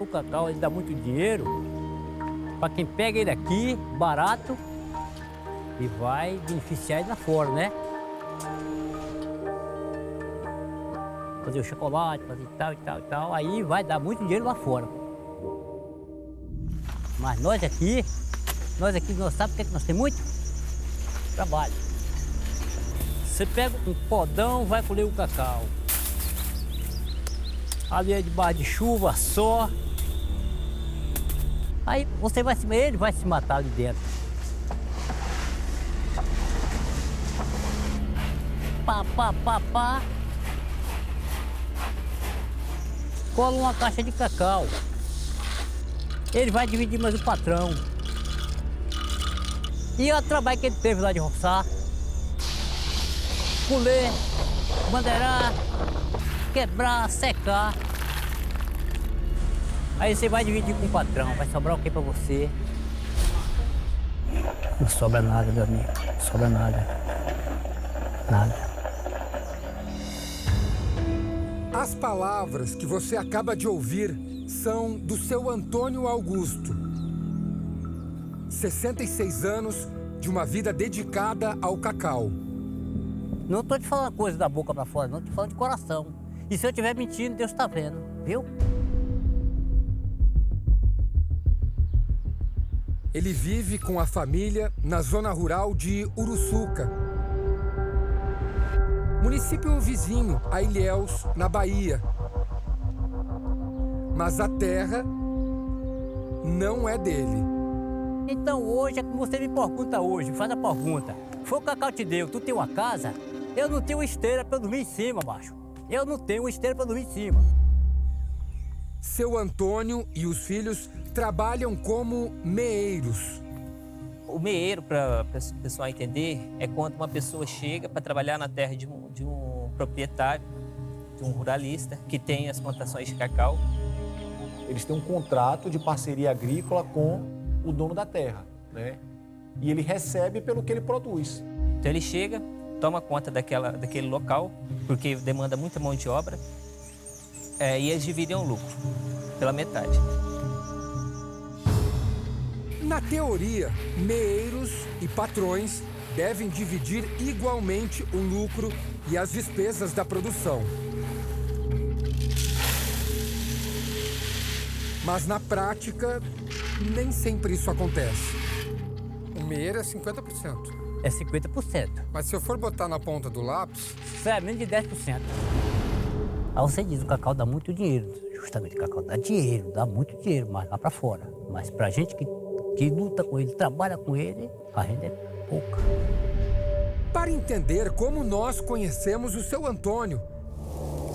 o cacau ele dá muito dinheiro para quem pega ele aqui, barato, e vai beneficiar ele lá fora, né? Fazer o chocolate, fazer tal e tal e tal, aí vai dar muito dinheiro lá fora. Mas nós aqui nós sabemos o que nós temos muito? Trabalho. Você pega um podão, vai colher o cacau. Ali é debaixo de chuva só. Aí você vai ele vai se matar ali dentro. Pá, pá, pá, pá. Cola uma caixa de cacau. Ele vai dividir mais o patrão. E o trabalho que ele teve lá de roçar, colher, bandeirar, quebrar, secar. Aí você vai dividir com o patrão, vai sobrar o que pra você? Não sobra nada, meu amigo, não sobra nada. Nada. As palavras que você acaba de ouvir são do seu Antônio Augusto. 66 anos de uma vida dedicada ao cacau. Não tô te falando coisa da boca pra fora, não, tô te falando de coração. E se eu estiver mentindo, Deus tá vendo, viu? Ele vive com a família na zona rural de Uruçuca, município vizinho a Ilhéus, na Bahia. Mas a terra não é dele. Então hoje é que você me pergunta hoje, faz a pergunta. Foi o cacau te deu, tu tem uma casa? Eu não tenho esteira pra dormir em cima, macho. Eu não tenho esteira pra dormir em cima. Seu Antônio e os filhos trabalham como meeiros. O meeiro, para o pessoal entender, é quando uma pessoa chega para trabalhar na terra de um proprietário, de um ruralista, que tem as plantações de cacau. Eles têm um contrato de parceria agrícola com o dono da terra, né? E ele recebe pelo que ele produz. Então ele chega, toma conta daquele local, porque demanda muita mão de obra, e eles dividem o lucro pela metade. Na teoria, meeiros e patrões devem dividir igualmente o lucro e as despesas da produção. Mas na prática, nem sempre isso acontece. O meeiro é 50%. É 50%. Mas se eu for botar na ponta do lápis... Isso é menos de 10%. Aí você diz, o cacau dá muito dinheiro. Justamente, o cacau dá dinheiro, dá muito dinheiro, mas lá pra fora. Mas pra gente que luta com ele, trabalha com ele, a renda é pouca. Para entender como nós conhecemos o seu Antônio,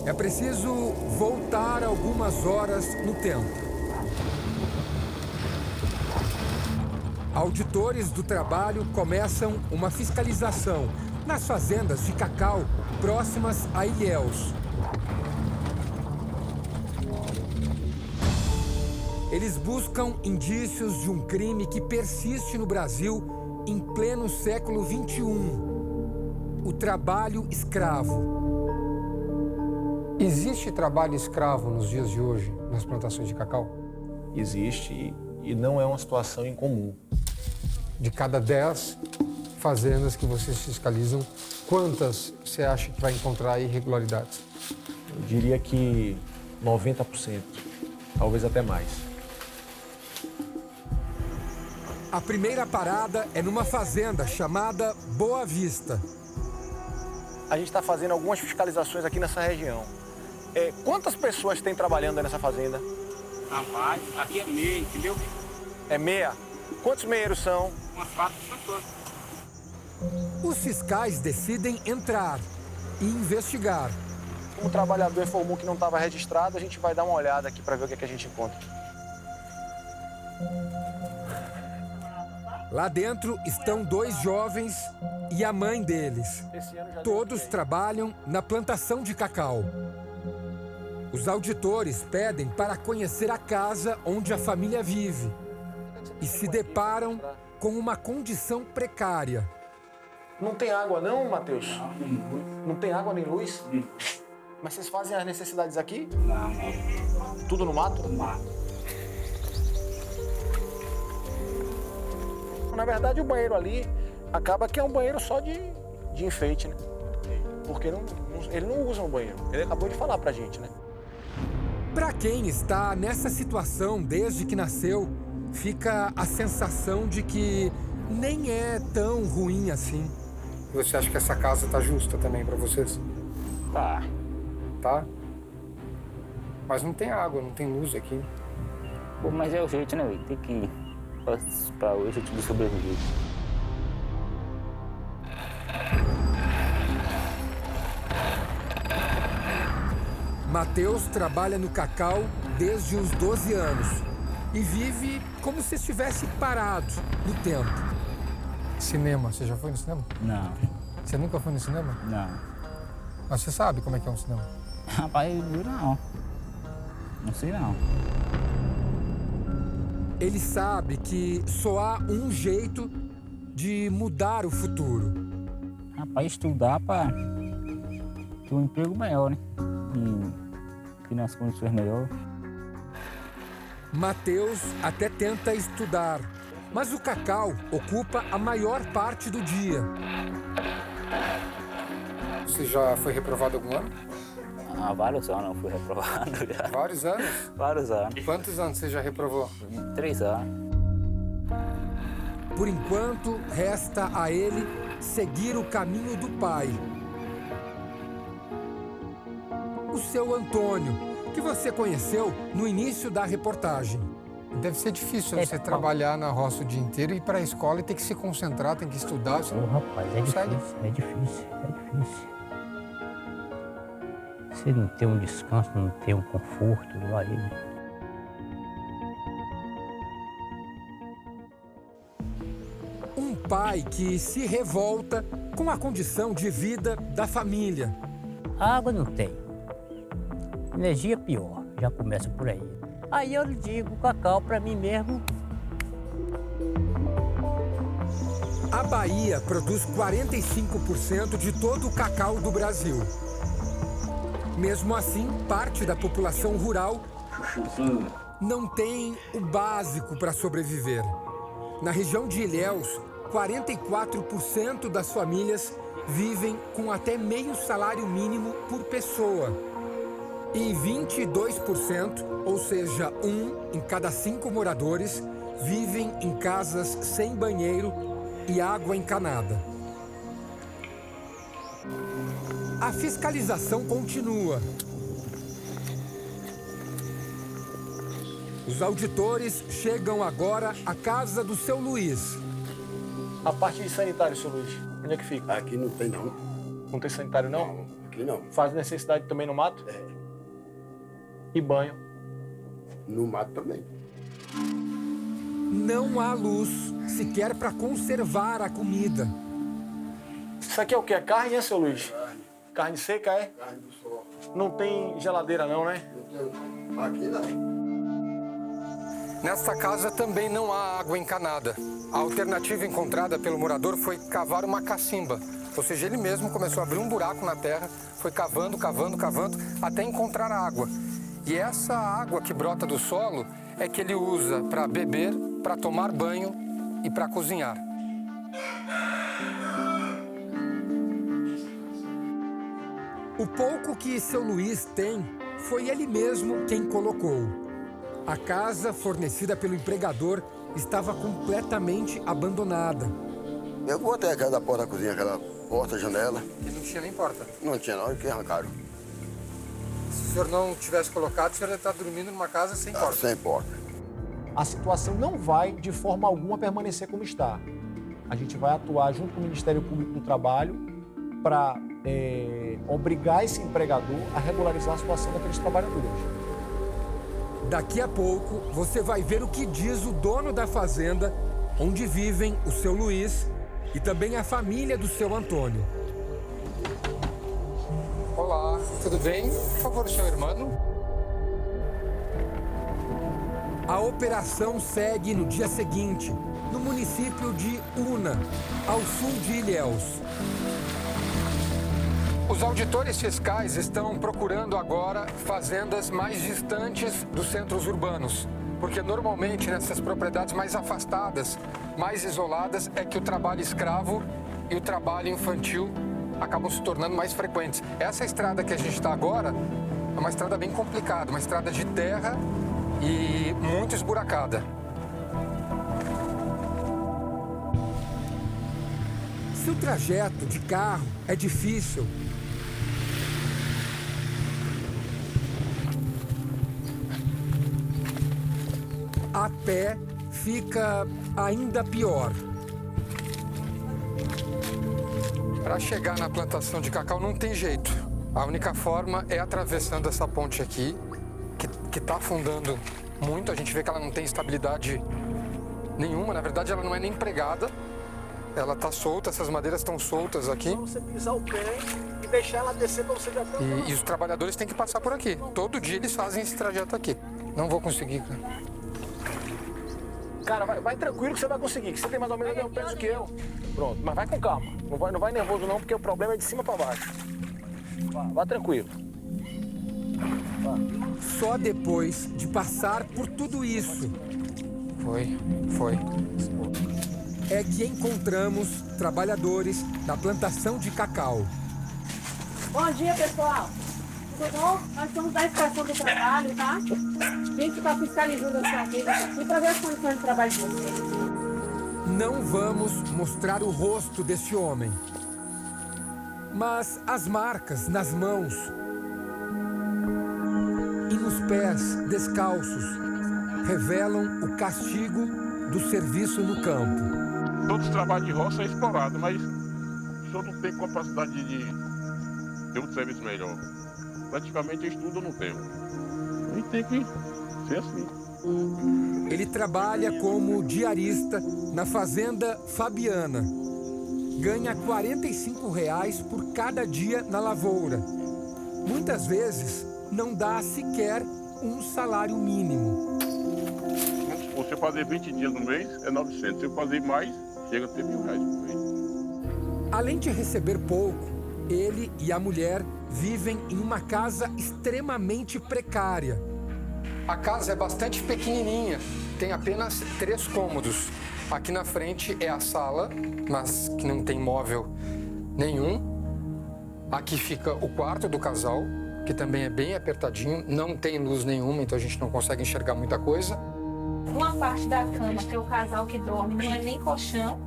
é preciso voltar algumas horas no tempo. Auditores do trabalho começam uma fiscalização nas fazendas de cacau próximas a Ilhéus. Eles buscam indícios de um crime que persiste no Brasil em pleno século XXI: o trabalho escravo. Existe trabalho escravo nos dias de hoje nas plantações de cacau? Existe e não é uma situação incomum. De cada 10 fazendas que vocês fiscalizam, quantas você acha que vai encontrar irregularidades? Eu diria que 90%, talvez até mais. A primeira parada é numa fazenda chamada Boa Vista. A gente está fazendo algumas fiscalizações aqui nessa região. Quantas pessoas tem trabalhando nessa fazenda? Rapaz, aqui é meia, entendeu? É meia? Quantos meeiros são? Umas 4 pessoas. Os fiscais decidem entrar e investigar. Como o trabalhador informou que não estava registrado, a gente vai dar uma olhada aqui para ver o que é que a gente encontra. Lá dentro estão 2 jovens e a mãe deles. Todos trabalham na plantação de cacau. Os auditores pedem para conhecer a casa onde a família vive e se deparam com uma condição precária. Não tem água não, Matheus? Não tem água nem luz? Mas vocês fazem as necessidades aqui? Não. Tudo no mato? No mato. Na verdade, o banheiro ali acaba que é um banheiro só de enfeite, né? Porque ele não usa um banheiro. Ele acabou de falar pra gente, né? Para quem está nessa situação desde que nasceu, fica a sensação de que nem é tão ruim assim. Você acha que essa casa tá justa também para vocês? Tá. Tá? Mas não tem água, não tem luz aqui. Pô, mas é o jeito, né, velho? Tem que ir pra hoje de sobreviver. Matheus trabalha no Cacau desde os 12 anos e vive como se estivesse parado no tempo. Cinema, você já foi no cinema? Não, Você nunca foi no cinema? não. Mas você sabe como é que é um cinema? Rapaz, eu não. Não sei não. Ele sabe que só há um jeito de mudar o futuro. Rapaz, estudar pra ter um emprego melhor, né? E nas condições melhores. Matheus até tenta estudar, mas o Cacau ocupa a maior parte do dia. Você já foi reprovado algum ano? Há vários anos eu fui reprovado já. Vários anos? Vários anos. Quantos anos você já reprovou? 3 anos. Por enquanto, resta a ele seguir o caminho do pai. O seu Antônio, que você conheceu no início da reportagem. Deve ser difícil você trabalhar na roça o dia inteiro e ir para a escola e ter que se concentrar, tem que estudar. Ô, rapaz, é difícil. Você não tem um descanso, não tem um conforto lá ele. Um pai que se revolta com a condição de vida da família. Água não tem. Energia pior, já começa por aí. Aí eu digo, Cacau, para mim mesmo. A Bahia produz 45% de todo o cacau do Brasil. Mesmo assim, parte da população rural não tem o básico para sobreviver. Na região de Ilhéus, 44% das famílias vivem com até meio salário mínimo por pessoa. E 22%, ou seja, 1 em cada 5 moradores, vivem em casas sem banheiro e água encanada. A fiscalização continua. Os auditores chegam agora à casa do seu Luiz. A parte de sanitário, seu Luiz, onde é que fica? Aqui não tem, não. Não tem sanitário, não? Não, aqui não. Faz necessidade também no mato? É. E banho? No mato também. Não há luz sequer para conservar a comida. Isso aqui é o quê? É carne, né, seu Luiz? Carne seca, é? Carne do sol. Não tem geladeira, não, né? Não tem. Aqui não. Nesta casa também não há água encanada. A alternativa encontrada pelo morador foi cavar uma cacimba. Ou seja, ele mesmo começou a abrir um buraco na terra, foi cavando, até encontrar água. E essa água que brota do solo é que ele usa para beber, para tomar banho e para cozinhar. O pouco que seu Luiz tem foi ele mesmo quem colocou. A casa, fornecida pelo empregador, estava completamente abandonada. Eu vou até aquela porta da cozinha, aquela porta, janela. E não tinha nem porta. Não tinha não, que arrancaram. Se o senhor não tivesse colocado, o senhor ia estar dormindo numa casa sem porta. Sem porta. A situação não vai, de forma alguma, permanecer como está. A gente vai atuar junto com o Ministério Público do Trabalho para obrigar esse empregador a regularizar a situação daqueles trabalhadores. Daqui a pouco, você vai ver o que diz o dono da fazenda, onde vivem o seu Luiz e também a família do seu Antônio. Olá, tudo bem? Por favor, seu irmão. A operação segue no dia seguinte, no município de Una, ao sul de Ilhéus. Os auditores fiscais estão procurando agora fazendas mais distantes dos centros urbanos, Porque normalmente nessas propriedades mais afastadas, mais isoladas, é que o trabalho escravo e o trabalho infantil acabam se tornando mais frequentes. Essa estrada que a gente está agora é uma estrada bem complicada, uma estrada de terra e muito esburacada. Se o trajeto de carro é difícil, a pé fica ainda pior. Para chegar na plantação de cacau não tem jeito. A única forma é atravessando essa ponte aqui, que está afundando muito. A gente vê que ela não tem estabilidade nenhuma. Na verdade, ela não é nem pregada. Ela está solta, essas madeiras estão soltas aqui. Só você pisar o pé e deixar ela descer para você já ter E os trabalhadores têm que passar por aqui. Todo dia eles fazem esse trajeto aqui. Não vou conseguir, cara. Cara, vai tranquilo que você vai conseguir, que você tem mais ou menos o mesmo peso que eu. Pronto, mas vai com calma. Não vai nervoso não, porque o problema é de cima para baixo. Vá tranquilo. Só depois de passar por tudo isso, foi. É que encontramos trabalhadores da plantação de cacau. Bom dia, pessoal. Tudo bom? Nós somos da Estação do Trabalho, tá? A gente está fiscalizando as carteiras aqui para ver as condições de trabalho de vocês. Não vamos mostrar o rosto desse homem, mas as marcas nas mãos e nos pés descalços revelam o castigo do serviço no campo. Todos os trabalhos de roça é explorado, mas o senhor não tem capacidade de ter um serviço melhor. Praticamente estudo eu não tenho. A gente tem que ser assim. Ele trabalha como diarista na fazenda Fabiana. Ganha R$ 45 por cada dia na lavoura. Muitas vezes não dá sequer um salário mínimo. Se você fazer 20 dias no mês, é 900. Se eu fazer mais, chega a ter R$ 1.000 por mês. Além de receber pouco, ele e a mulher vivem em uma casa extremamente precária. A casa é bastante pequenininha, tem apenas 3 cômodos. Aqui na frente é a sala, mas que não tem móvel nenhum. Aqui fica o quarto do casal, que também é bem apertadinho, não tem luz nenhuma, então a gente não consegue enxergar muita coisa. Uma parte da cama, que é o casal que dorme, não é nem colchão,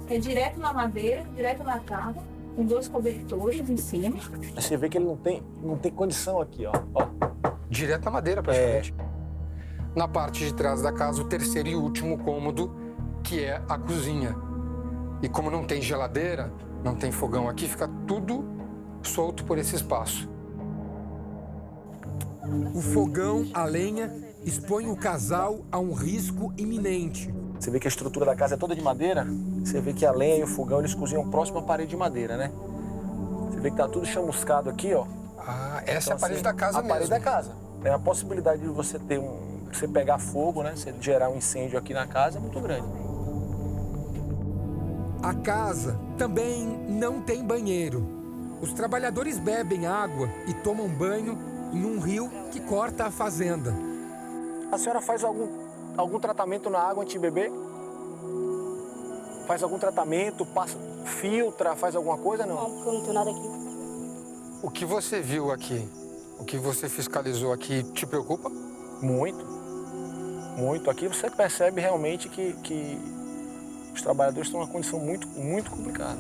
é direto na madeira, direto na cama, com 2 cobertores em cima. Você vê que ele não tem condição aqui, ó. Direto na madeira, praticamente. Na parte de trás da casa, o terceiro e último cômodo, que é a cozinha. E como não tem geladeira, não tem fogão aqui, fica tudo solto por esse espaço. O fogão, a lenha, expõe o casal a um risco iminente. Você vê que a estrutura da casa é toda de madeira. Você vê que a lenha e o fogão, eles cozinham próximo à parede de madeira, né? Você vê que tá tudo chamuscado aqui, ó. Ah, essa Então, é a parede da casa mesmo. A parede da casa. É a possibilidade de você ter você pegar fogo, né? Você gerar um incêndio aqui na casa é muito grande. A casa também não tem banheiro. Os trabalhadores bebem água e tomam banho em um rio que corta a fazenda. A senhora faz algum tratamento na água antes de beber? Faz algum tratamento, filtra, faz alguma coisa, não? Não, porque eu não tenho nada aqui. O que você viu aqui, o que você fiscalizou aqui, te preocupa? Muito. Muito. Aqui você percebe realmente que os trabalhadores estão numa condição muito complicada.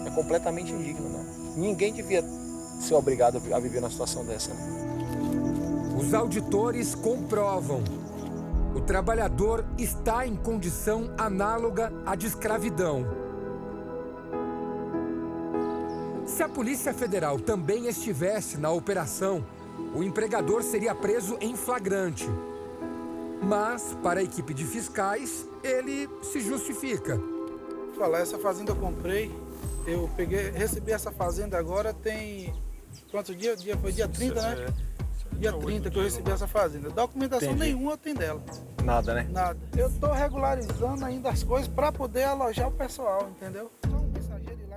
É completamente indigno, né? Ninguém devia ser obrigado a viver numa situação dessa, né? Os auditores comprovam. O trabalhador está em condição análoga à de escravidão. Se a Polícia Federal também estivesse na operação, o empregador seria preso em flagrante. Mas, para a equipe de fiscais, ele se justifica. Falar, essa fazenda eu comprei, recebi essa fazenda agora tem... Quantos dias? Foi dia 30, né? Dia 30 que eu recebi essa fazenda. Documentação nenhuma tem dela. Nada, né? Nada. Eu tô regularizando ainda as coisas para poder alojar o pessoal, entendeu?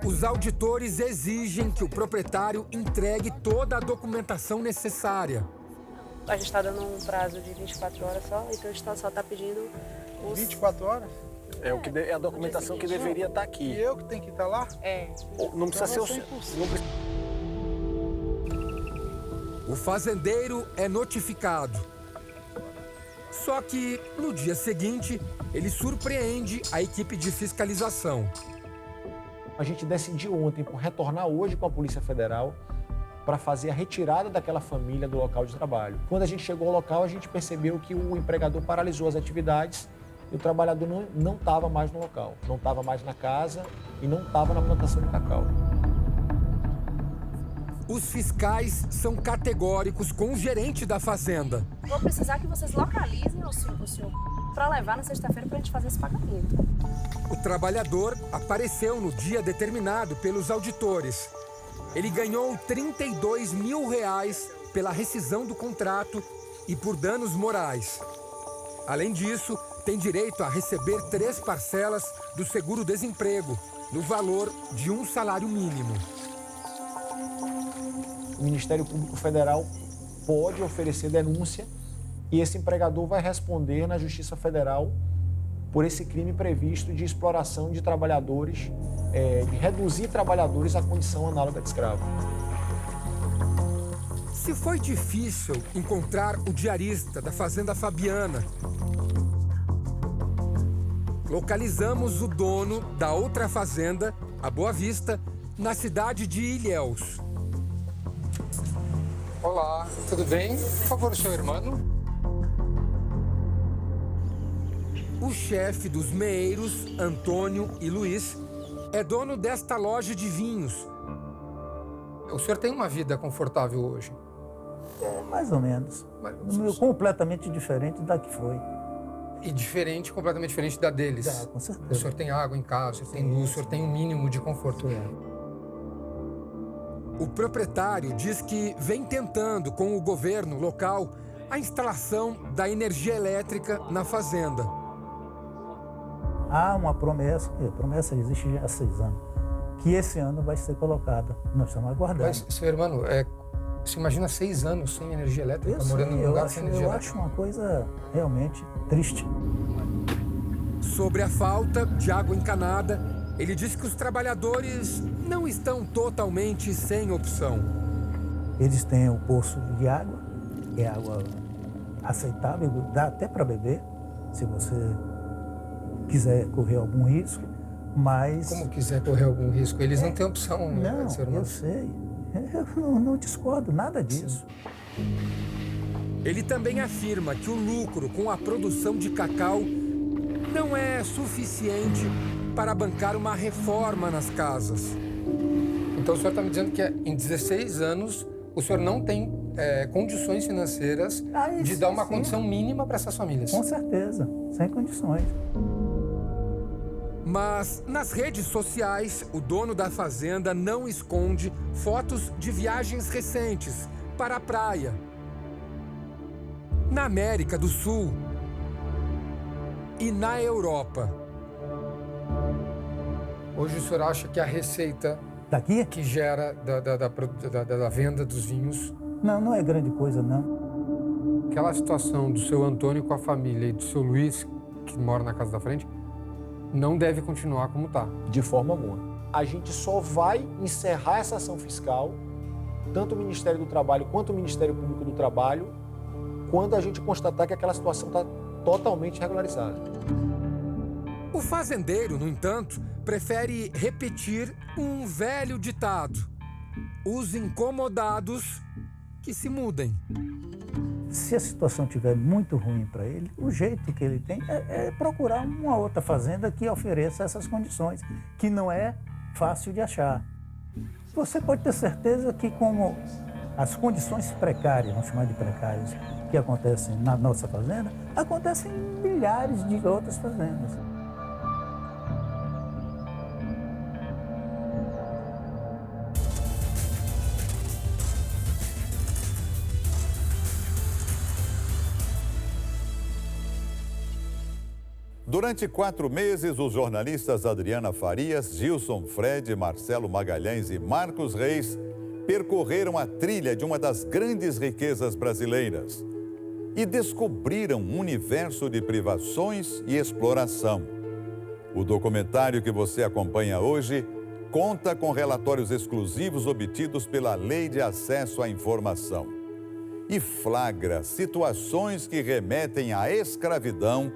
Os auditores exigem que o proprietário entregue toda a documentação necessária. A gente está dando um prazo de 24 horas só, então a gente só está pedindo os... 24 horas? É a documentação que deveria estar aqui. E eu que tenho que estar lá? É. Não precisa ser o... O fazendeiro é notificado. Só que, no dia seguinte, ele surpreende a equipe de fiscalização. A gente decidiu ontem por retornar hoje com a Polícia Federal para fazer a retirada daquela família do local de trabalho. Quando a gente chegou ao local, a gente percebeu que o empregador paralisou as atividades e o trabalhador não estava mais no local, não estava mais na casa e não estava na plantação de cacau. Os fiscais são categóricos com o gerente da fazenda. Vou precisar que vocês localizem o senhor para levar na sexta-feira para a gente fazer esse pagamento. O trabalhador apareceu no dia determinado pelos auditores. Ele ganhou R$32 mil pela rescisão do contrato e por danos morais. Além disso, tem direito a receber 3 parcelas do seguro-desemprego, no valor de um salário mínimo. O Ministério Público Federal pode oferecer denúncia e esse empregador vai responder na Justiça Federal por esse crime previsto de exploração de trabalhadores, de reduzir trabalhadores à condição análoga de escravo. Se foi difícil encontrar o diarista da Fazenda Fabiana, localizamos o dono da outra fazenda, a Boa Vista, na cidade de Ilhéus. Olá, tudo bem? Por favor, seu irmão. O chefe dos meeiros, Antônio e Luiz, é dono desta loja de vinhos. O senhor tem uma vida confortável hoje? Mais ou menos. Completamente diferente da que foi. E completamente diferente da deles? Com certeza. O senhor tem água em casa, o senhor tem luz, o senhor tem um mínimo de conforto. O proprietário diz que vem tentando com o governo local a instalação da energia elétrica na fazenda. Há uma promessa, a promessa existe já há 6 anos, que esse ano vai ser colocada. Nós estamos aguardando. Mas, seu irmão, você imagina 6 anos sem energia elétrica, morando num lugar sem energia elétrica? Eu acho uma coisa realmente triste. Sobre a falta de água encanada, ele diz que os trabalhadores não estão totalmente sem opção. Eles têm o poço de água, que é água aceitável, dá até para beber, se você quiser correr algum risco, mas... Como quiser correr algum risco? Eles não têm opção, não, eu sei. Eu não discordo nada disso. Ele também afirma que o lucro com a produção de cacau não é suficiente para bancar uma reforma nas casas. Então o senhor está me dizendo que em 16 anos o senhor não tem condições financeiras de dar uma condição mínima para essas famílias? Com certeza, sem condições. Mas nas redes sociais, o dono da fazenda não esconde fotos de viagens recentes para a praia. Na América do Sul e na Europa. Hoje o senhor acha que a receita daqui que gera da venda dos vinhos... Não é grande coisa, não. Aquela situação do seu Antônio com a família e do seu Luiz, que mora na casa da frente, não deve continuar como está? De forma alguma. A gente só vai encerrar essa ação fiscal, tanto o Ministério do Trabalho quanto o Ministério Público do Trabalho, quando a gente constatar que aquela situação está totalmente regularizada. O fazendeiro, no entanto, prefere repetir um velho ditado: os incomodados que se mudem. Se a situação estiver muito ruim para ele, o jeito que ele tem é procurar uma outra fazenda que ofereça essas condições, que não é fácil de achar. Você pode ter certeza que, como as condições precárias, vamos chamar de precárias, que acontecem na nossa fazenda, acontecem em milhares de outras fazendas. Durante 4 meses, os jornalistas Adriana Farias, Gilson Fred, Marcelo Magalhães e Marcos Reis percorreram a trilha de uma das grandes riquezas brasileiras, e descobriram um universo de privações e exploração. O documentário que você acompanha hoje conta com relatórios exclusivos obtidos pela Lei de Acesso à Informação e flagra situações que remetem à escravidão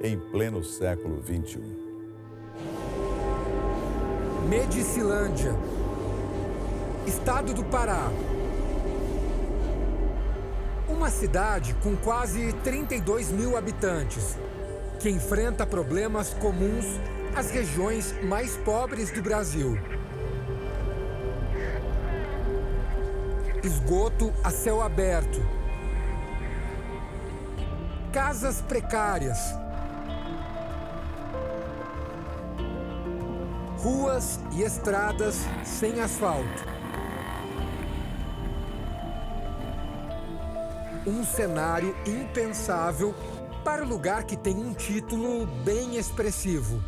em pleno século XXI. Medicilândia, estado do Pará. Uma cidade com quase 32 mil habitantes, que enfrenta problemas comuns às regiões mais pobres do Brasil. Esgoto a céu aberto, casas precárias, ruas e estradas sem asfalto. Um cenário impensável para o lugar que tem um título bem expressivo.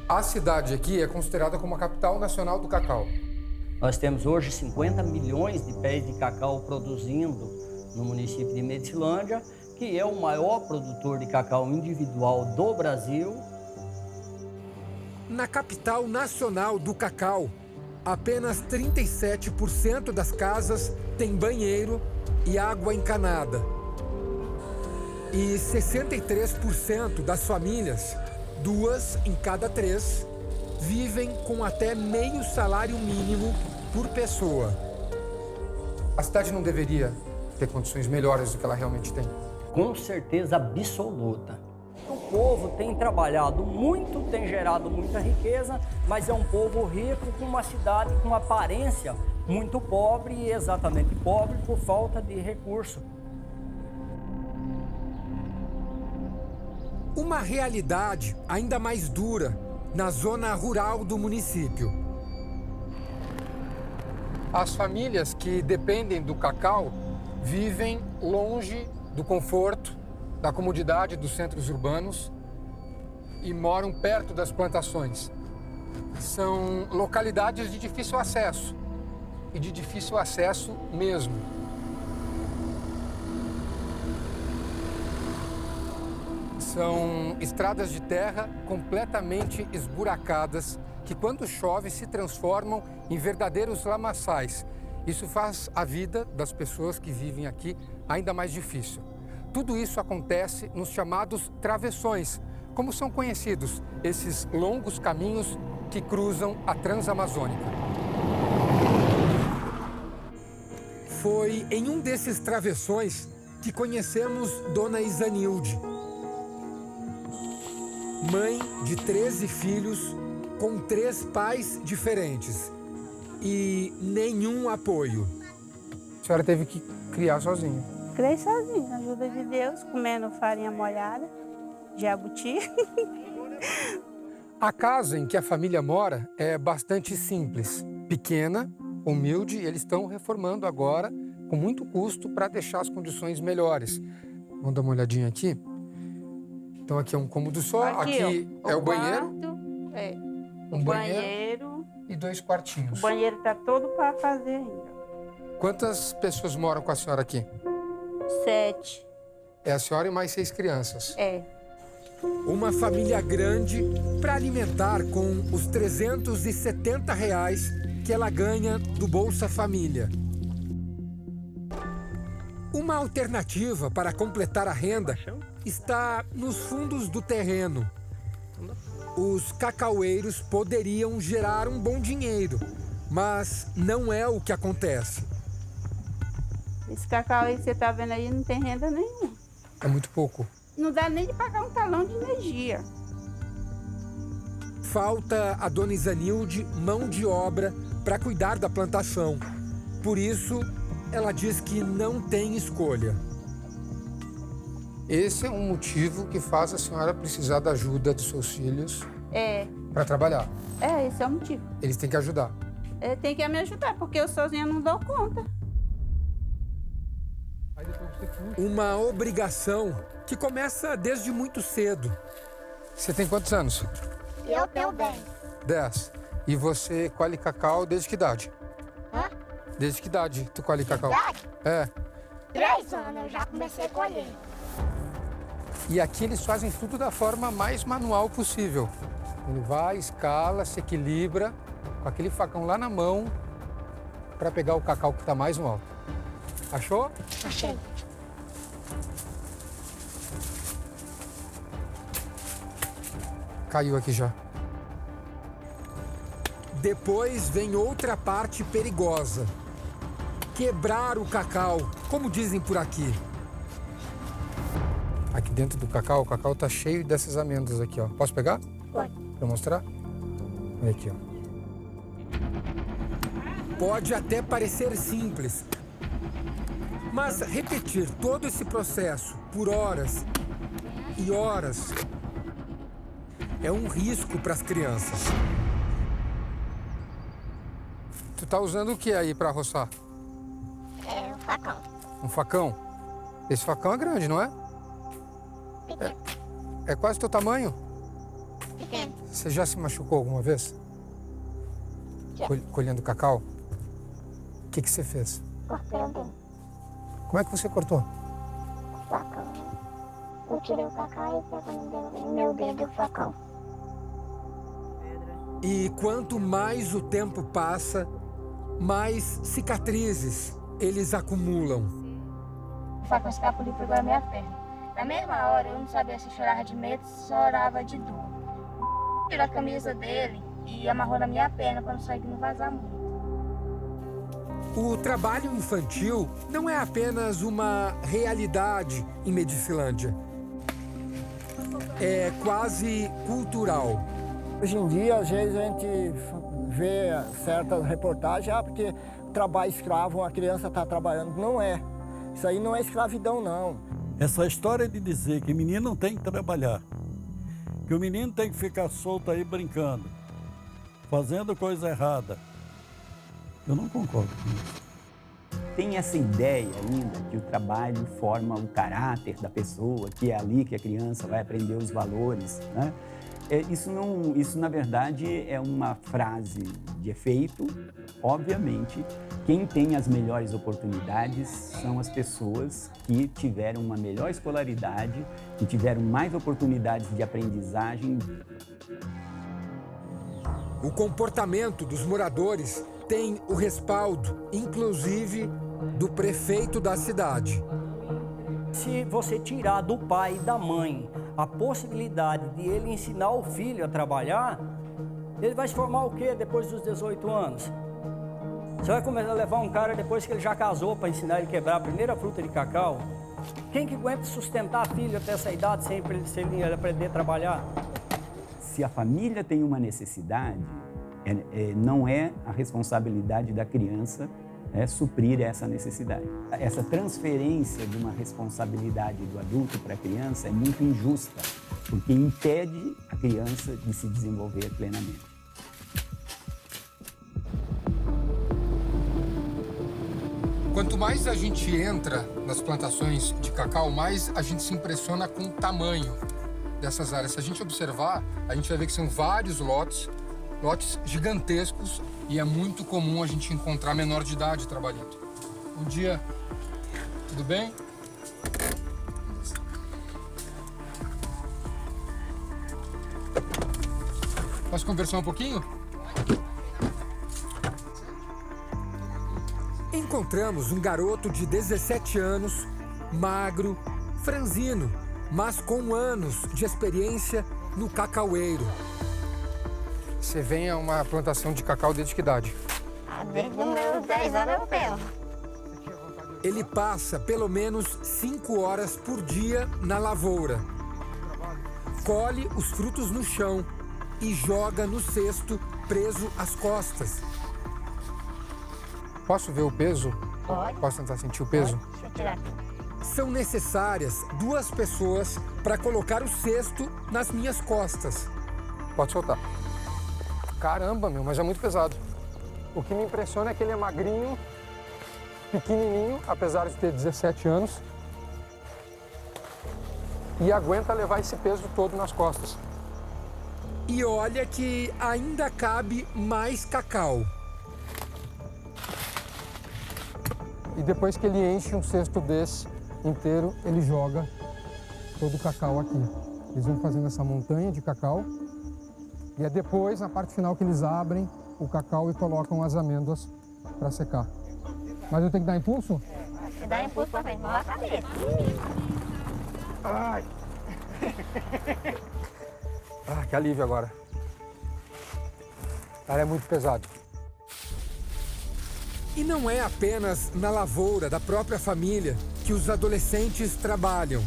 A cidade aqui é considerada como a capital nacional do cacau. Nós temos hoje 50 milhões de pés de cacau produzindo no município de Medicilândia, que é o maior produtor de cacau individual do Brasil. Na capital nacional do cacau, apenas 37% das casas têm banheiro e água encanada. E 63% das famílias, 2 em cada 3, vivem com até meio salário mínimo por pessoa. A cidade não deveria ter condições melhores do que ela realmente tem? Com certeza absoluta. O povo tem trabalhado muito, tem gerado muita riqueza, mas é um povo rico com uma cidade com uma aparência muito pobre e exatamente pobre por falta de recurso. Uma realidade ainda mais dura na zona rural do município. As famílias que dependem do cacau vivem longe do conforto, da comodidade dos centros urbanos e moram perto das plantações. São localidades de difícil acesso, e de difícil acesso mesmo. São estradas de terra completamente esburacadas que, quando chove, se transformam em verdadeiros lamaçais. Isso faz a vida das pessoas que vivem aqui ainda mais difícil. Tudo isso acontece nos chamados travessões, como são conhecidos esses longos caminhos que cruzam a Transamazônica. Foi em um desses travessões que conhecemos Dona Isanilde. Mãe de 13 filhos, com 3 pais diferentes e nenhum apoio. A senhora teve que criar sozinha? Criei sozinha, com a ajuda de Deus, comendo farinha molhada, jabuti. A casa em que a família mora é bastante simples, pequena, humilde, e eles estão reformando agora com muito custo para deixar as condições melhores. Vamos dar uma olhadinha aqui? Então aqui é um cômodo só, aqui é o banheiro. É. Um banheiro e 2 quartinhos. O banheiro está todo para fazer ainda. Quantas pessoas moram com a senhora aqui? 7. É a senhora e mais 6 crianças. É. Uma família grande para alimentar com os R$370 que ela ganha do Bolsa Família. Uma alternativa para completar a renda está nos fundos do terreno. Os cacaueiros poderiam gerar um bom dinheiro, mas não é o que acontece. Esse cacau aí que você está vendo aí não tem renda nenhuma. É muito pouco. Não dá nem de pagar um talão de energia. Falta a Dona Isanilde mão de obra para cuidar da plantação. Por isso, ela diz que não tem escolha. Esse é um motivo que faz a senhora precisar da ajuda dos seus filhos para trabalhar. Esse é o motivo. Eles têm que ajudar. Tem que me ajudar, porque eu sozinha não dou conta. Uma obrigação que começa desde muito cedo. Você tem quantos anos? Eu tenho 10. 10. E você colhe cacau desde que idade? Hã? Desde que idade tu colhe cacau? Idade? É. 3 anos eu já comecei a colher. E aqui eles fazem tudo da forma mais manual possível. Ele vai, escala, se equilibra, com aquele facão lá na mão, para pegar o cacau que está mais no alto. Achou? Achei. Caiu aqui já. Depois vem outra parte perigosa. Quebrar o cacau, como dizem por aqui. Aqui dentro do cacau, o cacau tá cheio dessas amêndoas aqui, ó. Posso pegar? Pode. Pra mostrar? Olha aqui, ó. Pode até parecer simples, mas repetir todo esse processo por horas e horas é um risco para as crianças. Tu tá usando o que aí para roçar? É um facão. Um facão? Esse facão é grande, não é? Pequeno. É quase teu tamanho? Pequeno. Você já se machucou alguma vez? Já. Colhendo cacau? O que você fez? Cortei o dedo. Como é que você cortou? Facão. Eu tirei o cacau e pegou no meu dedo o facão. E quanto mais o tempo passa, mais cicatrizes eles acumulam. O facão escapuliu e pegou a minha perna. Na mesma hora, eu não sabia se chorava de medo, se chorava de dor. Tirou a camisa dele e amarrou na minha perna para não sair e não vazar muito. O trabalho infantil não é apenas uma realidade em Medicilândia. É quase cultural. Hoje em dia, às vezes, a gente vê certas reportagens, porque trabalho escravo, a criança está trabalhando. Não é. Isso aí não é escravidão, não. Essa história de dizer que menino não tem que trabalhar, que o menino tem que ficar solto aí brincando, fazendo coisa errada, eu não concordo com isso. Tem essa ideia ainda que o trabalho forma o caráter da pessoa, que é ali que a criança vai aprender os valores, né? Isso, na verdade, é uma frase de efeito. Obviamente, quem tem as melhores oportunidades são as pessoas que tiveram uma melhor escolaridade, que tiveram mais oportunidades de aprendizagem. O comportamento dos moradores tem o respaldo, inclusive, do prefeito da cidade. Se você tirar do pai e da mãe a possibilidade de ele ensinar o filho a trabalhar, ele vai se formar o quê depois dos 18 anos? Você vai começar a levar um cara depois que ele já casou para ensinar ele a quebrar a primeira fruta de cacau? Quem que aguenta sustentar filho até essa idade sem ele aprender a trabalhar? Se a família tem uma necessidade, não é a responsabilidade da criança suprir essa necessidade. Essa transferência de uma responsabilidade do adulto para a criança é muito injusta, porque impede a criança de se desenvolver plenamente. Quanto mais a gente entra nas plantações de cacau, mais a gente se impressiona com o tamanho dessas áreas. Se a gente observar, a gente vai ver que são vários lotes gigantescos, e é muito comum a gente encontrar menor de idade trabalhando. Bom dia, tudo bem? Posso conversar um pouquinho? Encontramos um garoto de 17 anos, magro, franzino, mas com anos de experiência no cacaueiro. Você vem a uma plantação de cacau desde que idade? Desde os meus 10 anos eu pego. Ele passa pelo menos 5 horas por dia na lavoura. Colhe os frutos no chão e joga no cesto preso às costas. Posso ver o peso? Pode. Posso tentar sentir o peso? Deixa eu tirar. São necessárias 2 pessoas para colocar o cesto nas minhas costas. Pode soltar. Caramba, mas é muito pesado. O que me impressiona é que ele é magrinho, pequenininho, apesar de ter 17 anos, e aguenta levar esse peso todo nas costas. E olha que ainda cabe mais cacau. E depois que ele enche um cesto desse inteiro, ele joga todo o cacau aqui. Eles vão fazendo essa montanha de cacau e é depois, na parte final, que eles abrem o cacau e colocam as amêndoas para secar. Mas eu tenho que dar impulso? Você dá impulso pra frente, não a cabeça. Ai! Ah, que alívio agora. Ela é muito pesado. E não é apenas na lavoura da própria família que os adolescentes trabalham.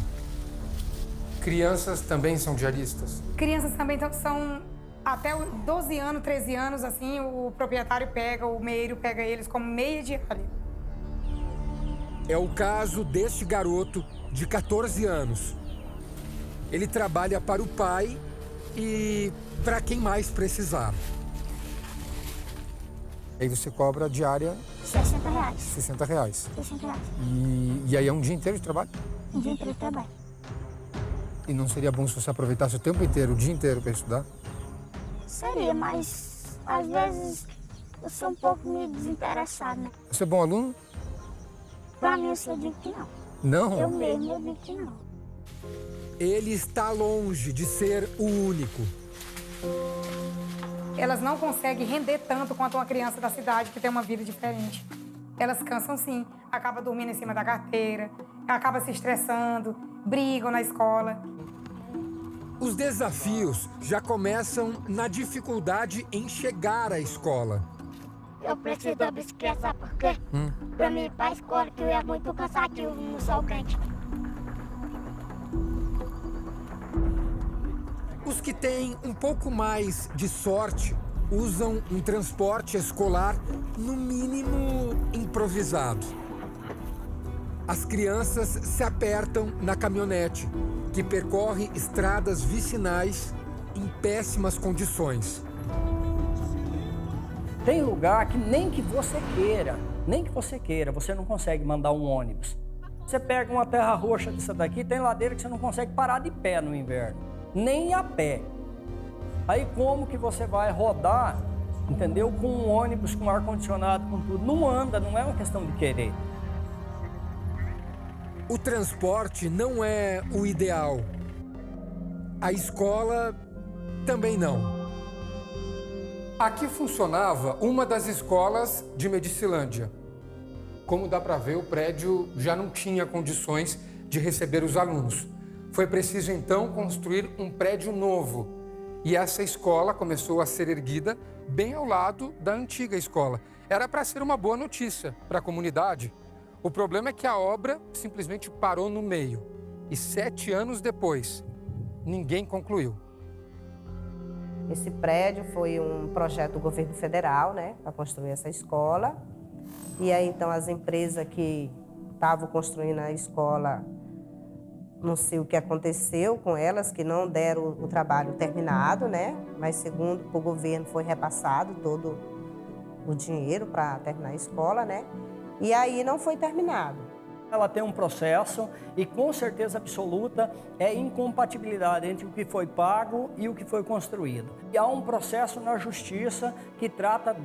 Crianças também são diaristas? Crianças também são até 12 anos, 13 anos, assim, o proprietário pega, o meeiro pega eles como meia diária. É o caso deste garoto de 14 anos. Ele trabalha para o pai e para quem mais precisar. Aí você cobra a diária? R$60. 60 reais. 60 reais. E aí é um dia inteiro de trabalho? Um dia inteiro de trabalho. E não seria bom se você aproveitasse o tempo inteiro, o dia inteiro para estudar? Seria, mas às vezes eu sou um pouco meio desinteressado, né? Você é bom aluno? Pra mim, eu digo que não. Não? Eu mesmo, eu digo que não. Ele está longe de ser o único. Elas não conseguem render tanto quanto uma criança da cidade que tem uma vida diferente. Elas cansam sim, acabam dormindo em cima da carteira, acabam se estressando, brigam na escola. Os desafios já começam na dificuldade em chegar à escola. Eu preciso da bicicleta, sabe por quê? Pra mim ir pra escola, que eu ia muito cansativo no sol quente. Os que têm um pouco mais de sorte usam um transporte escolar, no mínimo, improvisado. As crianças se apertam na caminhonete, que percorre estradas vicinais em péssimas condições. Tem lugar que nem que você queira, você não consegue mandar um ônibus. Você pega uma terra roxa dessa daqui, tem ladeira que você não consegue parar de pé no inverno, nem a pé. Aí como que você vai rodar, entendeu? Com um ônibus, com ar-condicionado, com tudo. Não anda, não é uma questão de querer. O transporte não é o ideal. A escola também não. Aqui funcionava uma das escolas de Medicilândia. Como dá para ver, o prédio já não tinha condições de receber os alunos. Foi preciso então construir um prédio novo. E essa escola começou a ser erguida bem ao lado da antiga escola. Era para ser uma boa notícia para a comunidade. O problema é que a obra simplesmente parou no meio. E 7 anos depois, ninguém concluiu. Esse prédio foi um projeto do governo federal, né, para construir essa escola. E aí, então, as empresas que estavam construindo a escola, não sei o que aconteceu com elas, que não deram o trabalho terminado, né? Mas, segundo o governo, foi repassado todo o dinheiro para terminar a escola, né? E aí não foi terminado. Ela tem um processo e, com certeza absoluta, é incompatibilidade entre o que foi pago e o que foi construído. E há um processo na justiça que trata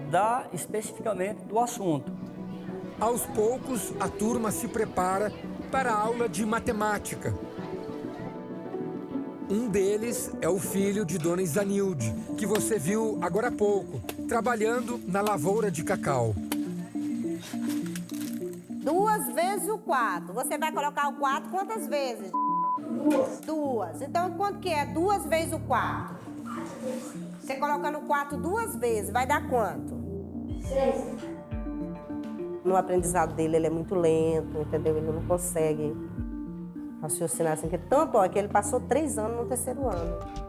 especificamente do assunto. Aos poucos, a turma se prepara para a aula de matemática. Um deles é o filho de Dona Isanilde, que você viu agora há pouco, trabalhando na lavoura de cacau. 2 vezes o 4. Você vai colocar o 4 quantas vezes? 2. Então, quanto que é 2 vezes o 4? Você colocando o 4 2 vezes, vai dar quanto? 6. No aprendizado dele, ele é muito lento, entendeu? Ele não consegue raciocinar assim, que tanto que ele passou 3 anos no 3º ano.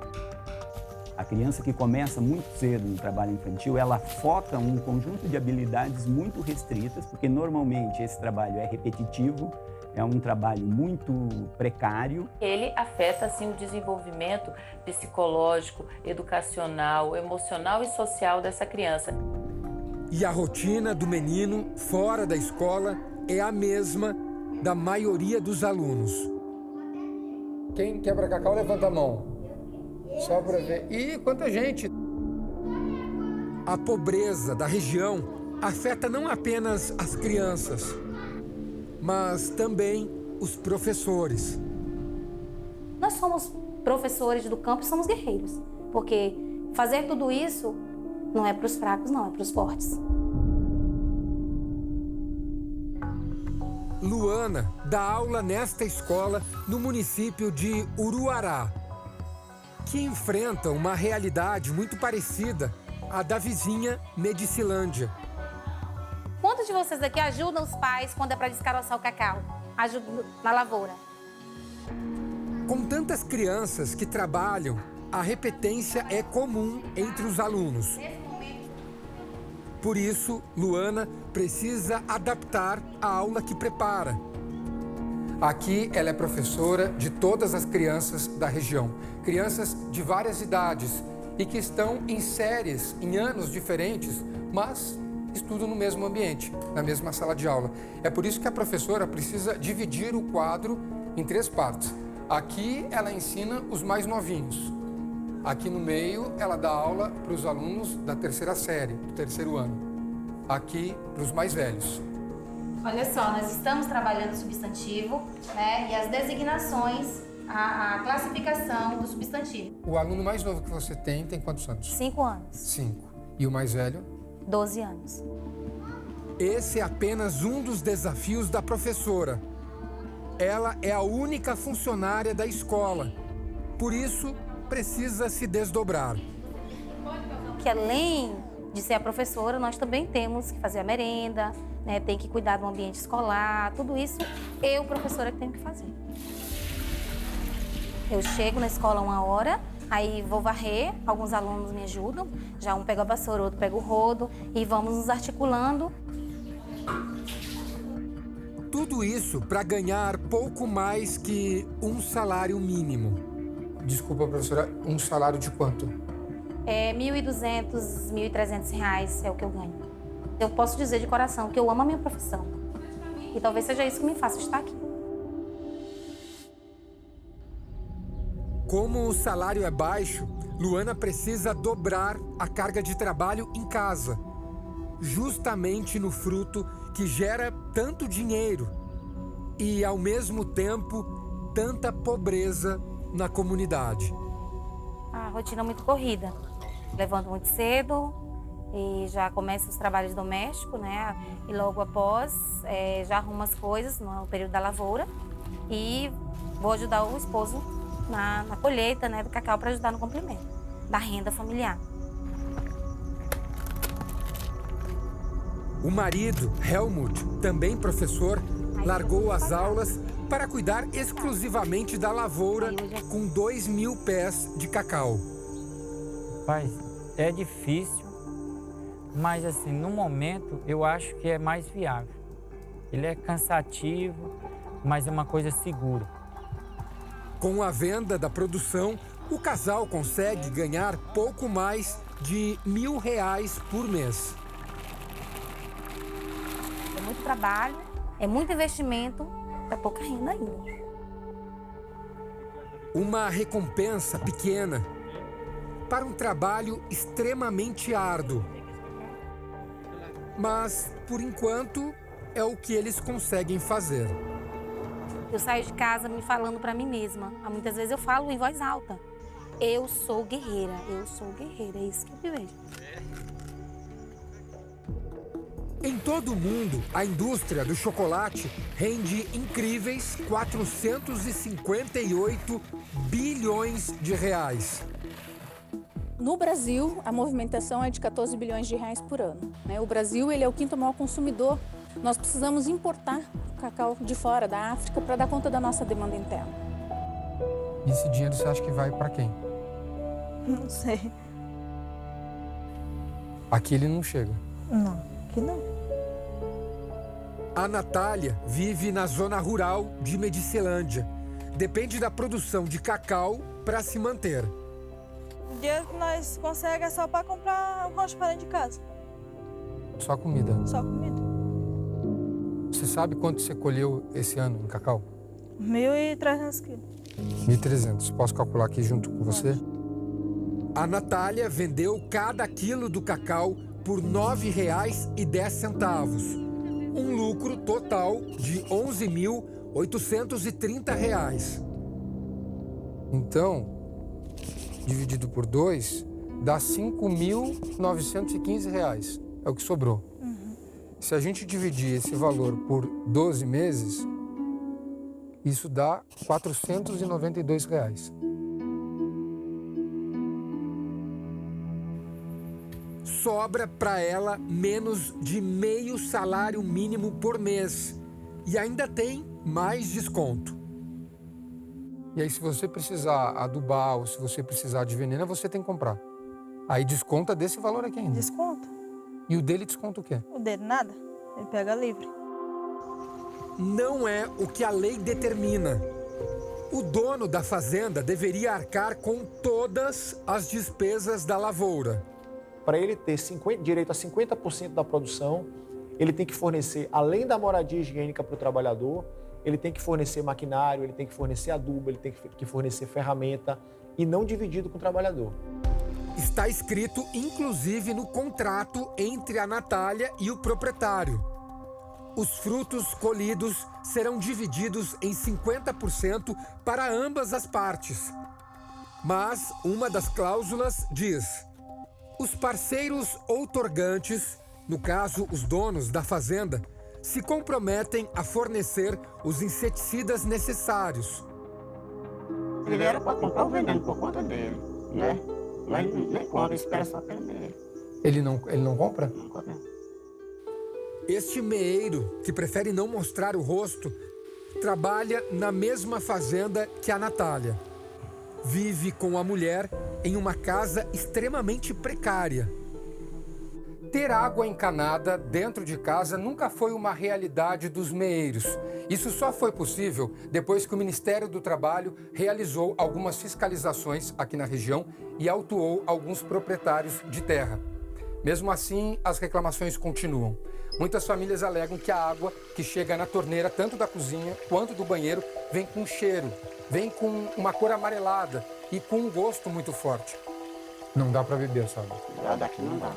A criança que começa muito cedo no trabalho infantil, ela foca um conjunto de habilidades muito restritas, porque normalmente esse trabalho é repetitivo, é um trabalho muito precário. Ele afeta, assim, o desenvolvimento psicológico, educacional, emocional e social dessa criança. E a rotina do menino fora da escola é a mesma da maioria dos alunos. Quem quebra cacau, levanta a mão. Só para ver. Ih, quanta gente! A pobreza da região afeta não apenas as crianças, mas também os professores. Nós somos professores do campo e somos guerreiros, porque fazer tudo isso não é para os fracos, não, é para os fortes. Luana dá aula nesta escola no município de Uruará, que enfrenta uma realidade muito parecida à da vizinha Medicilândia. Quantos de vocês aqui ajudam os pais quando é para descaroçar o cacau? Ajudam na lavoura? Com tantas crianças que trabalham, a repetência é comum entre os alunos. Por isso, Luana precisa adaptar a aula que prepara. Aqui ela é professora de todas as crianças da região, crianças de várias idades e que estão em séries, em anos diferentes, mas estudam no mesmo ambiente, na mesma sala de aula. É por isso que a professora precisa dividir o quadro em 3 partes. Aqui ela ensina os mais novinhos. Aqui no meio ela dá aula para os alunos da 3ª série, do 3º ano. Aqui para os mais velhos. Olha só, nós estamos trabalhando o substantivo, né, e as designações, a classificação do substantivo. O aluno mais novo que você tem quantos anos? 5 anos. 5. E o mais velho? 12 anos. Esse é apenas um dos desafios da professora. Ela é a única funcionária da escola. Por isso, precisa se desdobrar. Que além de ser a professora, nós também temos que fazer a merenda, né, tem que cuidar do ambiente escolar, tudo isso eu, professora, que tenho que fazer. Eu chego na escola 1 hora, aí vou varrer, alguns alunos me ajudam, já um pega a vassoura, outro pega o rodo e vamos nos articulando. Tudo isso para ganhar pouco mais que um salário mínimo. Desculpa, professora, um salário de quanto? É R$ 1.200, R$ 1.300 é o que eu ganho. Eu posso dizer de coração que eu amo a minha profissão. E talvez seja isso que me faça estar aqui. Como o salário é baixo, Luana precisa dobrar a carga de trabalho em casa, justamente no fruto que gera tanto dinheiro e, ao mesmo tempo, tanta pobreza na comunidade. A rotina é muito corrida. Levanto muito cedo e já começo os trabalhos domésticos, né? E logo após já arrumo as coisas no período da lavoura e vou ajudar o esposo na colheita, né, do cacau para ajudar no complemento da renda familiar. O marido, Helmut, também professor, largou as aulas para cuidar exclusivamente da lavoura com 2.000 pés de cacau. Pai, é difícil, mas assim, no momento eu acho que é mais viável. Ele é cansativo, mas é uma coisa segura. Com a venda da produção, o casal consegue ganhar pouco mais de R$ 1.000 por mês. É muito trabalho, é muito investimento, é pouca renda ainda. Uma recompensa pequena para um trabalho extremamente árduo. Mas, por enquanto, é o que eles conseguem fazer. Eu saio de casa me falando para mim mesma. Muitas vezes eu falo em voz alta. Eu sou guerreira, é isso que eu me vejo. Em todo o mundo, a indústria do chocolate rende incríveis 458 bilhões de reais. No Brasil, a movimentação é de 14 bilhões de reais por ano. O Brasil ele é o 5º maior consumidor. Nós precisamos importar cacau de fora, da África, para dar conta da nossa demanda interna. E esse dinheiro você acha que vai para quem? Não sei. Aqui ele não chega. Não, aqui não. A Natália vive na zona rural de Medicilândia. Depende da produção de cacau para se manter. O dinheiro que nós conseguimos é só para comprar um rancho para dentro de casa. Só comida? Só comida. Você sabe quanto você colheu esse ano em cacau? 1.300 quilos. 1.300. Posso calcular aqui junto com você? A Natália vendeu cada quilo do cacau por R$ 9,10. Um lucro total de R$ 11.830. Então, dividido por 2, dá R$ 5.915. É o que sobrou. Se a gente dividir esse valor por 12 meses, isso dá R$ 492. Sobra para ela menos de meio salário mínimo por mês. E ainda tem mais desconto. E aí, se você precisar adubar ou se você precisar de veneno, você tem que comprar. Aí desconta desse valor aqui ainda. Desconta. E o dele desconta o quê? O dele nada. Ele pega livre. Não é o que a lei determina. O dono da fazenda deveria arcar com todas as despesas da lavoura. Para ele ter direito a 50% da produção, ele tem que fornecer, além da moradia higiênica para o trabalhador, ele tem que fornecer maquinário, ele tem que fornecer adubo, ele tem que fornecer ferramenta e não dividido com o trabalhador. Está escrito, inclusive, no contrato entre a Natália e o proprietário. Os frutos colhidos serão divididos em 50% para ambas as partes. Mas uma das cláusulas diz: os parceiros outorgantes, no caso os donos da fazenda, se comprometem a fornecer os inseticidas necessários. Ele era para comprar o veneno por conta dele, né? Mas nem compra, espera só pelo meio. Ele não compra? Não compra. Este meeiro, que prefere não mostrar o rosto, trabalha na mesma fazenda que a Natália. Vive com a mulher em uma casa extremamente precária. Ter água encanada dentro de casa nunca foi uma realidade dos meeiros. Isso só foi possível depois que o Ministério do Trabalho realizou algumas fiscalizações aqui na região e autuou alguns proprietários de terra. Mesmo assim, as reclamações continuam. Muitas famílias alegam que a água que chega na torneira, tanto da cozinha quanto do banheiro, vem com cheiro, vem com uma cor amarelada e com um gosto muito forte. Não dá para beber, sabe? Daqui não dá.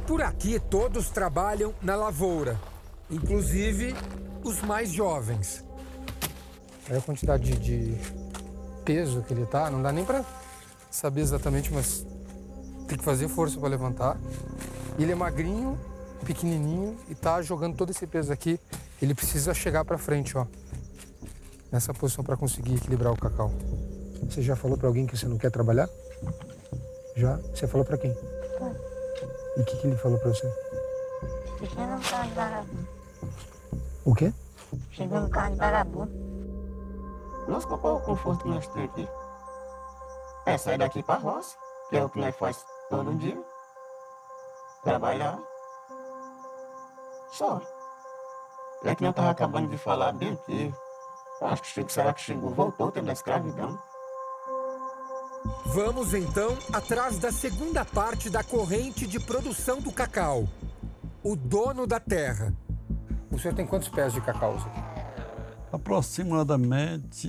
Por aqui todos trabalham na lavoura, inclusive os mais jovens. Olha a quantidade de peso que ele tá, não dá nem para saber exatamente, mas tem que fazer força para levantar. E ele é magrinho, pequenininho e tá jogando todo esse peso aqui. Ele precisa chegar para frente, ó, nessa posição para conseguir equilibrar o cacau. Você já falou para alguém que você não quer trabalhar? Já? Você falou para quem? E o que ele falou pra você? Chegando no carro de vagabundo. O quê? Chegando no carro de vagabundo. Nossa, qual é o conforto que nós temos aqui? É sair daqui pra roça, que é o que nós faz todo dia. Trabalhar. Só. É que nós tava acabando de falar bem aqui. Acho que será que chegou, voltou o tempo da escravidão. Vamos então atrás da segunda parte da corrente de produção do cacau. O dono da terra. O senhor tem quantos pés de cacau aqui? Aproximadamente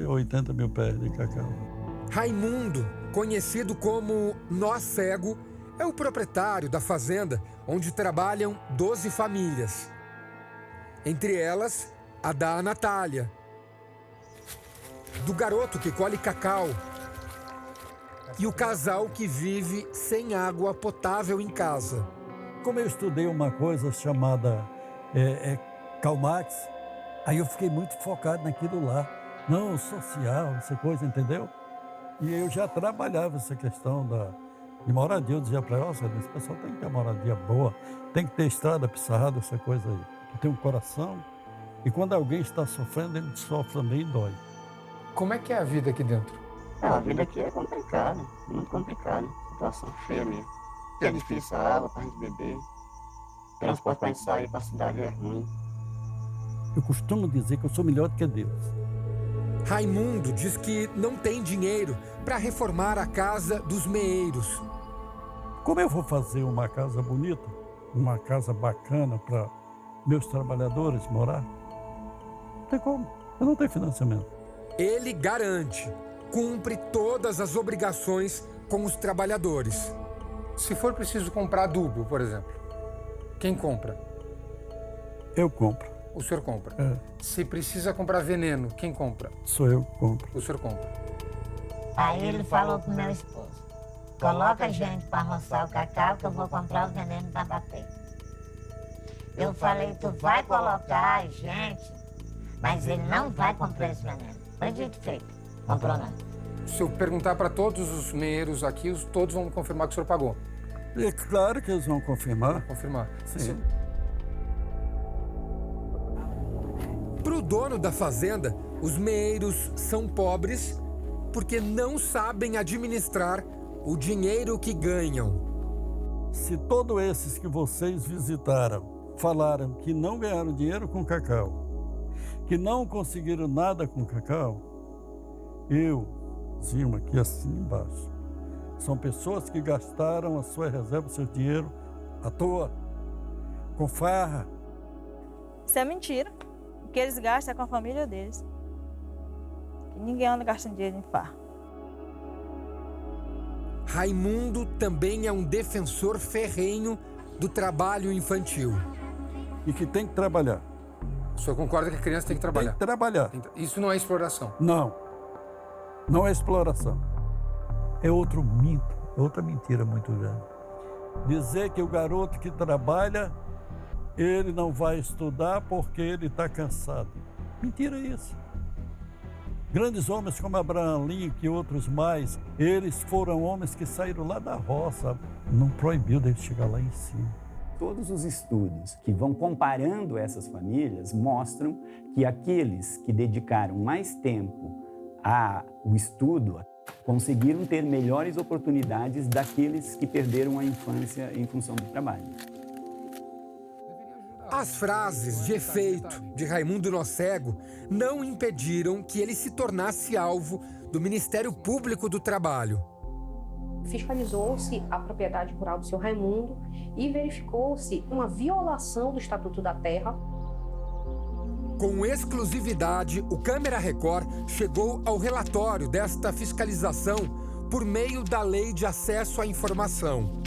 80 mil pés de cacau. Raimundo, conhecido como Nó Cego, é o proprietário da fazenda onde trabalham 12 famílias. Entre elas, a da Natália. Do garoto que colhe cacau. E o casal que vive sem água potável em casa. Como eu estudei uma coisa chamada Karl Marx, aí eu fiquei muito focado naquilo lá. Não, social, essa coisa, entendeu? E eu já trabalhava essa questão de moradia. Eu dizia para ela, esse pessoal tem que ter moradia boa, tem que ter estrada pisada, essa coisa aí. Que tem um coração. E quando alguém está sofrendo, ele sofre também e dói. Como é que é a vida aqui dentro? A vida aqui é complicada, muito complicada. Situação feia mesmo. É difícil a água pra gente beber. Transporte pra gente sair pra cidade é ruim. Eu costumo dizer que eu sou melhor do que Deus. Raimundo diz que não tem dinheiro para reformar a casa dos meeiros. Como eu vou fazer uma casa bonita, uma casa bacana para meus trabalhadores morar? Não tem como, eu não tenho financiamento. Ele garante, cumpre todas as obrigações com os trabalhadores. Se for preciso comprar adubo, por exemplo, quem compra? Eu compro. O senhor compra? É. Se precisa comprar veneno, quem compra? Sou eu que compro. O senhor compra. Aí ele falou pro meu esposo, coloca gente para roçar o cacau que eu vou comprar o veneno para bater. Eu falei, tu vai colocar gente, mas ele não vai comprar esse veneno. Foi dito e feito, comprou não. Se eu perguntar para todos os meeiros aqui, todos vão confirmar que o senhor pagou. É claro que eles vão confirmar. Vão confirmar. Sim. Para o dono da fazenda, os meeiros são pobres porque não sabem administrar o dinheiro que ganham. Se todos esses que vocês visitaram falaram que não ganharam dinheiro com cacau, que não conseguiram nada com cacau, Zilma, aqui assim embaixo, são pessoas que gastaram a sua reserva, o seu dinheiro à toa, com farra. Isso é mentira. O que eles gastam é com a família deles. Que ninguém anda gastando dinheiro em farra. Raimundo também é um defensor ferrenho do trabalho infantil. E que tem que trabalhar. O senhor concorda que a criança tem que trabalhar? Tem que trabalhar. Isso não é exploração? Não. Não é exploração. É outro mito, outra mentira muito grande. Dizer que o garoto que trabalha, ele não vai estudar porque ele está cansado. Mentira isso. Grandes homens como Abraham Lincoln e outros mais, eles foram homens que saíram lá da roça. Não proibiu deles chegar lá em cima. Todos os estudos que vão comparando essas famílias mostram que aqueles que dedicaram mais tempo ao estudo conseguiram ter melhores oportunidades daqueles que perderam a infância em função do trabalho. As frases de efeito de Raimundo Nócego não impediram que ele se tornasse alvo do Ministério Público do Trabalho. Fiscalizou-se a propriedade rural do seu Raimundo e verificou-se uma violação do Estatuto da Terra. Com exclusividade, o Câmara Record chegou ao relatório desta fiscalização por meio da Lei de Acesso à Informação.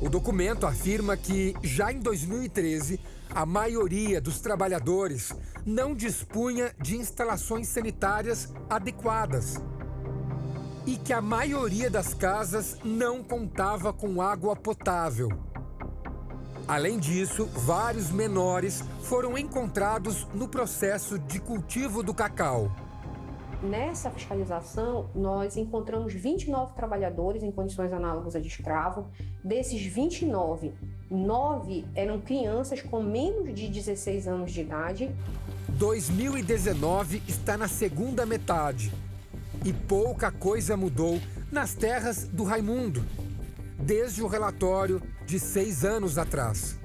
O documento afirma que, já em 2013, a maioria dos trabalhadores não dispunha de instalações sanitárias adequadas e que a maioria das casas não contava com água potável. Além disso, vários menores foram encontrados no processo de cultivo do cacau. Nessa fiscalização, nós encontramos 29 trabalhadores em condições análogas a de escravo. Desses 29, 9 eram crianças com menos de 16 anos de idade. 2019 está na segunda metade e pouca coisa mudou nas terras do Raimundo, desde o relatório de 6 anos atrás.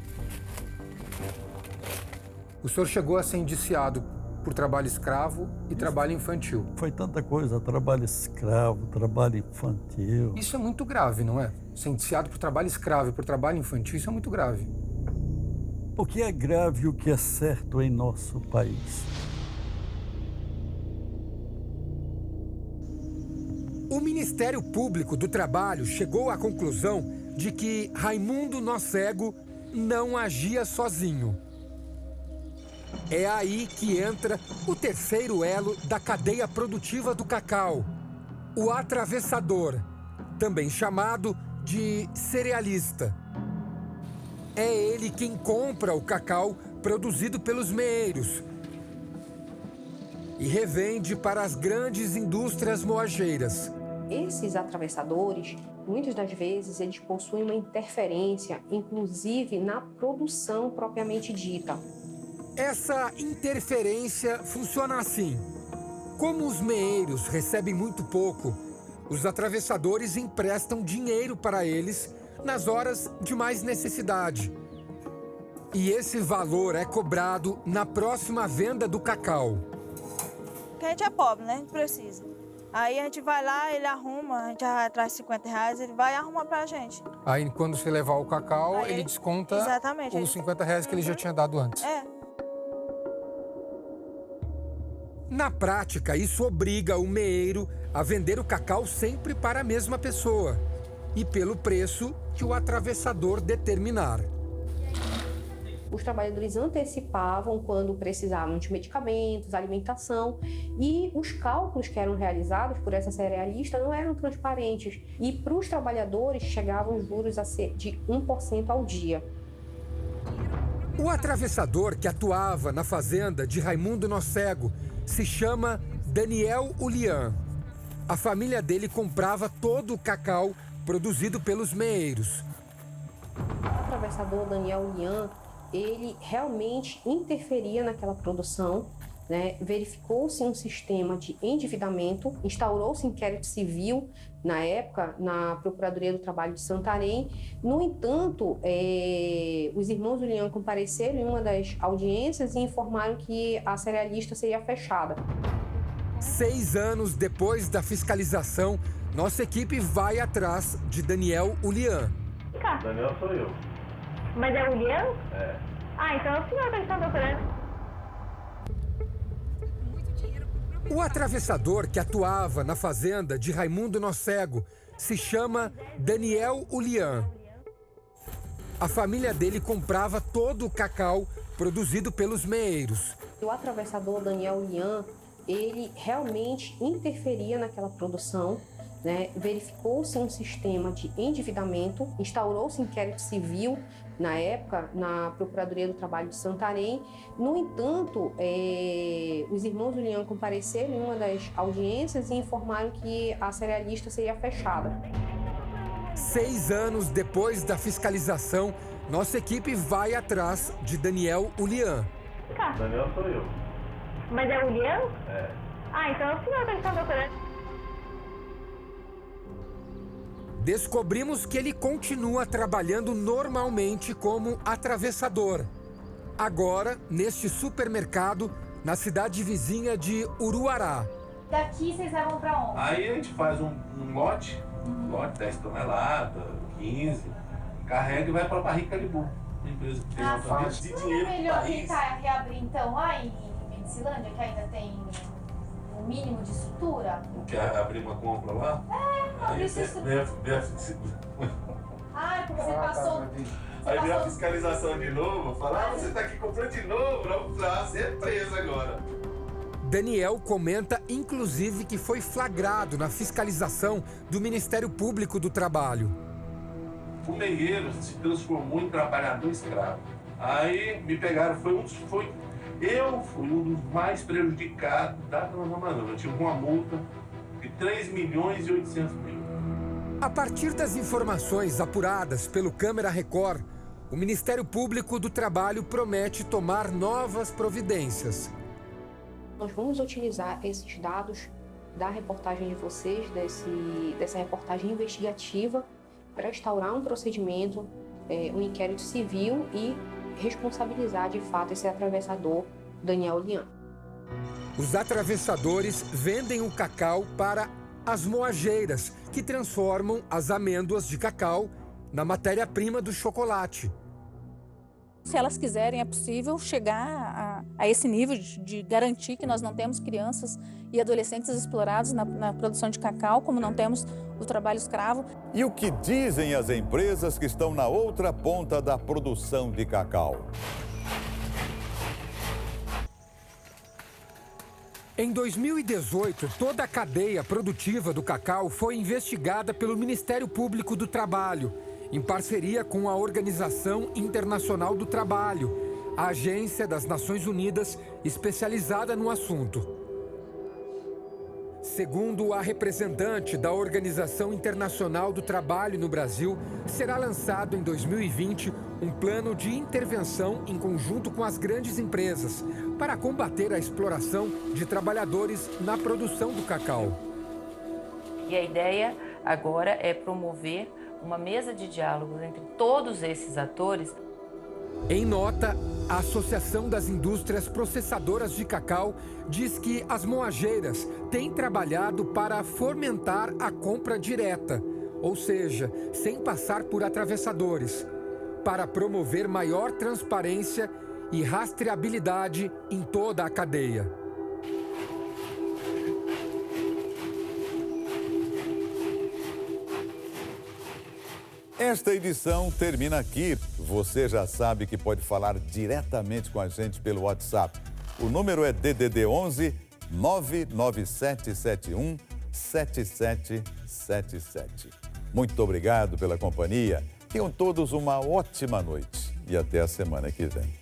O senhor chegou a ser indiciado por trabalho escravo e trabalho infantil. Foi tanta coisa, trabalho escravo, trabalho infantil. Isso é muito grave, não é? Ser indiciado por trabalho escravo e por trabalho infantil, isso é muito grave. O que é grave e o que é certo em nosso país? O Ministério Público do Trabalho chegou à conclusão de que Raimundo Nócego não agia sozinho. É aí que entra o terceiro elo da cadeia produtiva do cacau, o atravessador, também chamado de cerealista. É ele quem compra o cacau produzido pelos meeiros e revende para as grandes indústrias moageiras. Esses atravessadores, muitas das vezes, eles possuem uma interferência, inclusive na produção propriamente dita. Essa interferência funciona assim. Como os meeiros recebem muito pouco, os atravessadores emprestam dinheiro para eles nas horas de mais necessidade. E esse valor é cobrado na próxima venda do cacau. Porque a gente é pobre, né? A gente precisa. Aí a gente vai lá, ele arruma, a gente já traz R$50, ele vai e arruma pra gente. Aí quando você levar o cacau, Aí ele desconta exatamente, os R$50 que ele já tinha dado antes. É. Na prática, isso obriga o meeiro a vender o cacau sempre para a mesma pessoa e pelo preço que o atravessador determinar. Os trabalhadores antecipavam quando precisavam de medicamentos, alimentação, e os cálculos que eram realizados por essa cerealista não eram transparentes. E para os trabalhadores chegavam juros a ser de 1% ao dia. O atravessador que atuava na fazenda de Raimundo Nocego se chama Daniel Ulian. A família dele comprava todo o cacau produzido pelos meeiros. O atravessador Daniel Ulian, ele realmente interferia naquela produção, né? Verificou-se um sistema de endividamento, instaurou-se inquérito civil na época na Procuradoria do Trabalho de Santarém. No entanto, os irmãos Ulian compareceram em uma das audiências e informaram que a cerealista seria fechada. 6 anos depois da fiscalização, nossa equipe vai atrás de Daniel Ulian. Daniel sou eu. Mas é o Ulian? É. Ah, então é o senhor que está procurando. O atravessador que atuava na fazenda de Raimundo Nocego se chama Daniel Ulian. A família dele comprava todo o cacau produzido pelos meeiros. O atravessador Daniel Ulian, ele realmente interferia naquela produção, né? Verificou-se um sistema de endividamento, instaurou-se inquérito civil na época na Procuradoria do Trabalho de Santarém. No entanto, os irmãos Ulian compareceram em uma das audiências e informaram que a cerealista seria fechada. 6 anos depois da fiscalização, nossa equipe vai atrás de Daniel Ulian. Daniel sou eu. Mas é o Ulian? É. Ah, então é o senhor que está procurando. Descobrimos que ele continua trabalhando normalmente como atravessador. Agora, neste supermercado, na cidade vizinha de Uruará. Daqui vocês levam pra onde? Aí a gente faz um lote, 10 toneladas, 15, carrega e vai para Barricalibu, uma empresa que tem uma de dinheiro Não é melhor tentar reabrir então lá em Medicilândia, que ainda tem um mínimo de estrutura? Quer abrir uma compra lá? Abrir essa estrutura. Ah, porque você passou... Aí vem a fiscalização de novo, fala, você tá aqui comprando de novo, você é preso agora. Daniel comenta, inclusive, que foi flagrado na fiscalização do Ministério Público do Trabalho. O meieiro se transformou em trabalhador escravo. Aí me pegaram, eu fui um dos mais prejudicados da manobra. Eu tive uma multa de 3.800.000. A partir das informações apuradas pelo Câmara Record, o Ministério Público do Trabalho promete tomar novas providências. Nós vamos utilizar esses dados da reportagem de vocês, dessa reportagem investigativa, para instaurar um procedimento, um inquérito civil e responsabilizar de fato esse atravessador, Daniel Ulian. Os atravessadores vendem o cacau para as moageiras, que transformam as amêndoas de cacau na matéria-prima do chocolate. Se elas quiserem, é possível chegar a esse nível de garantir que nós não temos crianças e adolescentes explorados na produção de cacau, como não temos o trabalho escravo. E o que dizem as empresas que estão na outra ponta da produção de cacau? Em 2018, toda a cadeia produtiva do cacau foi investigada pelo Ministério Público do Trabalho, em parceria com a Organização Internacional do Trabalho, a agência das Nações Unidas especializada no assunto. Segundo a representante da Organização Internacional do Trabalho no Brasil, será lançado em 2020 um plano de intervenção em conjunto com as grandes empresas para combater a exploração de trabalhadores na produção do cacau. E a ideia agora é promover uma mesa de diálogo entre todos esses atores. Em nota, a Associação das Indústrias Processadoras de Cacau diz que as moageiras têm trabalhado para fomentar a compra direta, ou seja, sem passar por atravessadores, para promover maior transparência e rastreabilidade em toda a cadeia. Esta edição termina aqui. Você já sabe que pode falar diretamente com a gente pelo WhatsApp. O número é DDD 11 99771 7777. Muito obrigado pela companhia. Tenham todos uma ótima noite e até a semana que vem.